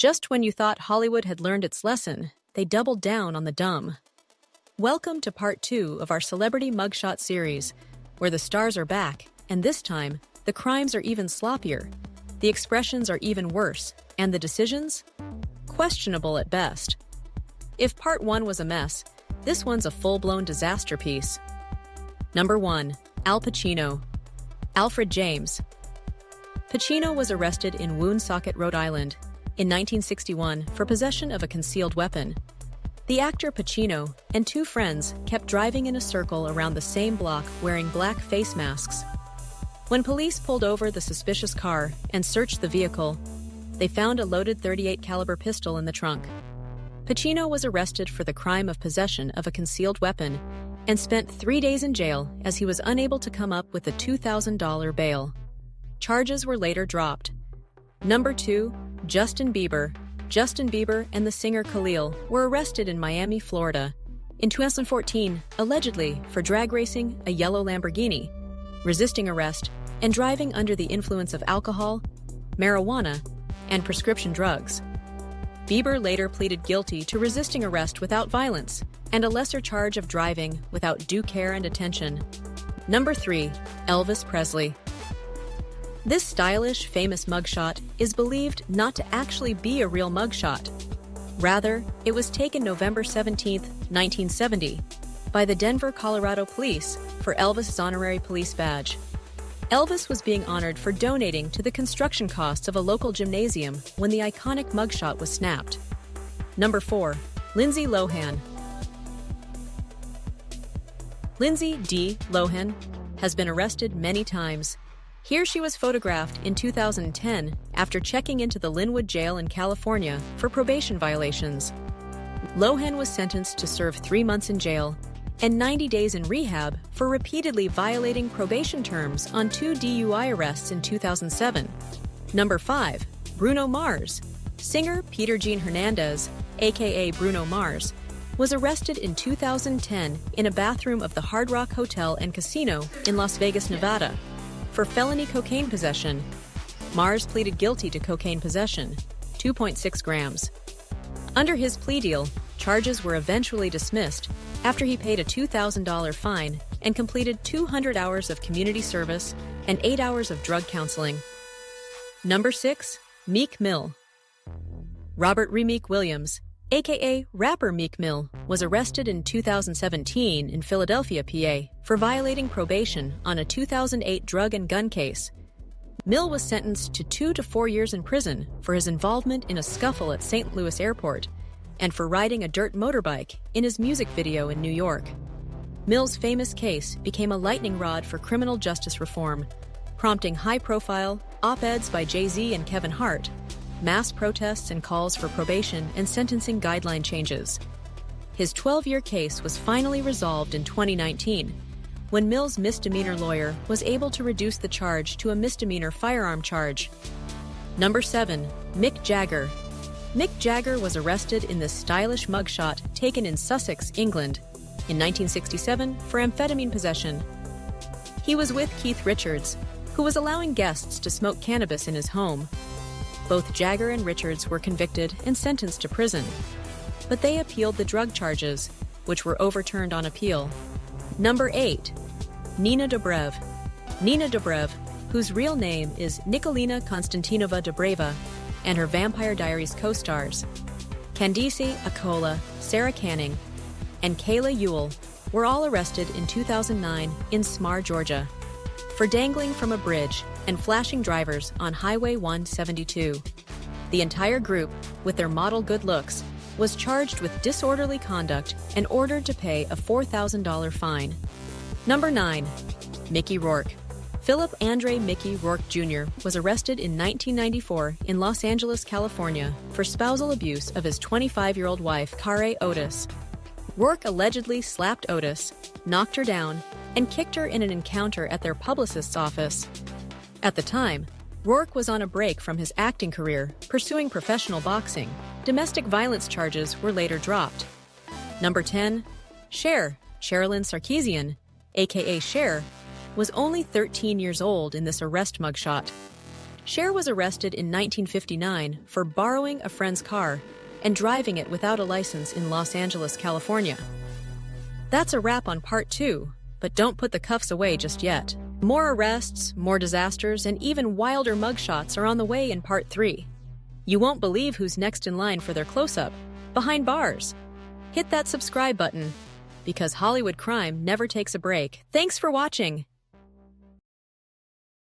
Just when you thought Hollywood had learned its lesson, they doubled down on the dumb. Welcome to part 2 of our Celebrity Mugshot series, where the stars are back, and this time, the crimes are even sloppier, the expressions are even worse, and the decisions? Questionable at best. If part 1 was a mess, this one's a full-blown disaster piece. Number 1. Al Pacino. Alfred James. Pacino was arrested in Woonsocket, Rhode Island, in 1961 for possession of a concealed weapon. The actor Pacino and two friends kept driving in a circle around the same block wearing black face masks. When police pulled over the suspicious car and searched the vehicle, they found a loaded .38 caliber pistol in the trunk. Pacino was arrested for the crime of possession of a concealed weapon and spent 3 days in jail as he was unable to come up with a $2,000 bail. Charges were later dropped. Number 2. Justin Bieber. Justin Bieber and the singer Khalil were arrested in Miami, Florida, in 2014, allegedly for drag racing a yellow Lamborghini, resisting arrest, and driving under the influence of alcohol, marijuana, and prescription drugs. Bieber later pleaded guilty to resisting arrest without violence and a lesser charge of driving without due care and attention. Number 3. Elvis Presley. This stylish, famous mugshot is believed not to actually be a real mugshot. Rather, it was taken November 17, 1970, by the Denver, Colorado police for Elvis's honorary police badge. Elvis was being honored for donating to the construction costs of a local gymnasium when the iconic mugshot was snapped. Number 4. Lindsay Lohan. Lindsay D. Lohan has been arrested many times. Here she was photographed in 2010 after checking into the Linwood Jail in California for probation violations. Lohan was sentenced to serve 3 months in jail and 90 days in rehab for repeatedly violating probation terms on 2 DUI arrests in 2007. Number 5. Bruno Mars. Singer Peter Gene Hernandez, aka Bruno Mars, was arrested in 2010 in a bathroom of the Hard Rock Hotel and Casino in Las Vegas, Nevada, for felony cocaine possession. Mars pleaded guilty to cocaine possession, 2.6 grams. Under his plea deal, charges were eventually dismissed after he paid a $2,000 fine and completed 200 hours of community service and 8 hours of drug counseling. Number 6. Meek Mill. Robert Meek Williams, aka rapper Meek Mill, was arrested in 2017 in Philadelphia, PA, for violating probation on a 2008 drug and gun case. Mill was sentenced to 2 to 4 years in prison for his involvement in a scuffle at St. Louis Airport and for riding a dirt motorbike in his music video in New York. Mill's famous case became a lightning rod for criminal justice reform, prompting high-profile op-eds by Jay-Z and Kevin Hart, mass protests and calls for probation and sentencing guideline changes. His 12-year case was finally resolved in 2019, when Mill's misdemeanor lawyer was able to reduce the charge to a misdemeanor firearm charge. Number 7. Mick Jagger. Mick Jagger was arrested in this stylish mugshot taken in Sussex, England, in 1967 for amphetamine possession. He was with Keith Richards, who was allowing guests to smoke cannabis in his home. Both Jagger and Richards were convicted and sentenced to prison, but they appealed the drug charges, which were overturned on appeal. Number 8. Nina Dobrev. Nina Dobrev, whose real name is Nikolina Konstantinova Dobreva, and her Vampire Diaries co-stars, Candice Acola, Sarah Canning, and Kayla Ewell, were all arrested in 2009 in Smar, Georgia, for dangling from a bridge and flashing drivers on Highway 172. The entire group, with their model good looks, was charged with disorderly conduct and ordered to pay a $4,000 fine. Number 9. Mickey Rourke. Philip Andre Mickey Rourke Jr. was arrested in 1994 in Los Angeles, California, for spousal abuse of his 25-year-old wife, Kare Otis. Rourke allegedly slapped Otis, knocked her down, and kicked her in an encounter at their publicist's office. At the time, Rourke was on a break from his acting career, pursuing professional boxing. Domestic violence charges were later dropped. Number 10. Cher. Sherilyn Sarkeesian, aka Cher, was only 13 years old in this arrest mugshot. Cher was arrested in 1959 for borrowing a friend's car and driving it without a license in Los Angeles, California. That's a wrap on part 2, but don't put the cuffs away just yet. More arrests, more disasters, and even wilder mugshots are on the way in part 3. You won't believe who's next in line for their close-up, behind bars. Hit that subscribe button, because Hollywood crime never takes a break. Thanks for watching.